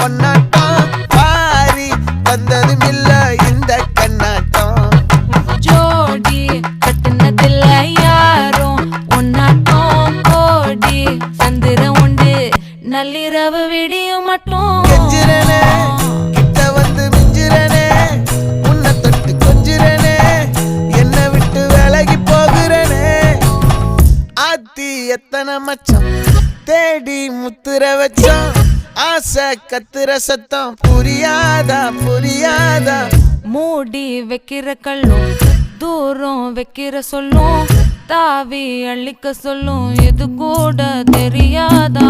ஒன்னாட்டம் பாரி வந்ததும் இல்ல இந்த கண்ணாட்டம் ஜோடி கட்டுனதில்ல யாரும் ஒன்னாட்டம் கோடி சந்திரம் உண்டு நள்ளிரவு விடியும் மட்டும் கெஞ்சிரனே கிட்ட வந்து மிஞ்சிரனே உன்னை தொட்டு கொஞ்சிரனே என்னை விட்டு விலகி போகிறனே ஆத்தி எத்தனை மச்சம் தேடி முத்துற வச்சோம் ஆசை கத்துற சத்தம் புரியாதா புரியாதா மூடி வைக்கிற கல்லும் தூரம் வைக்கிற சொல்லும் தாவி அள்ளிக்க சொல்லும் எது கூட தெரியாதா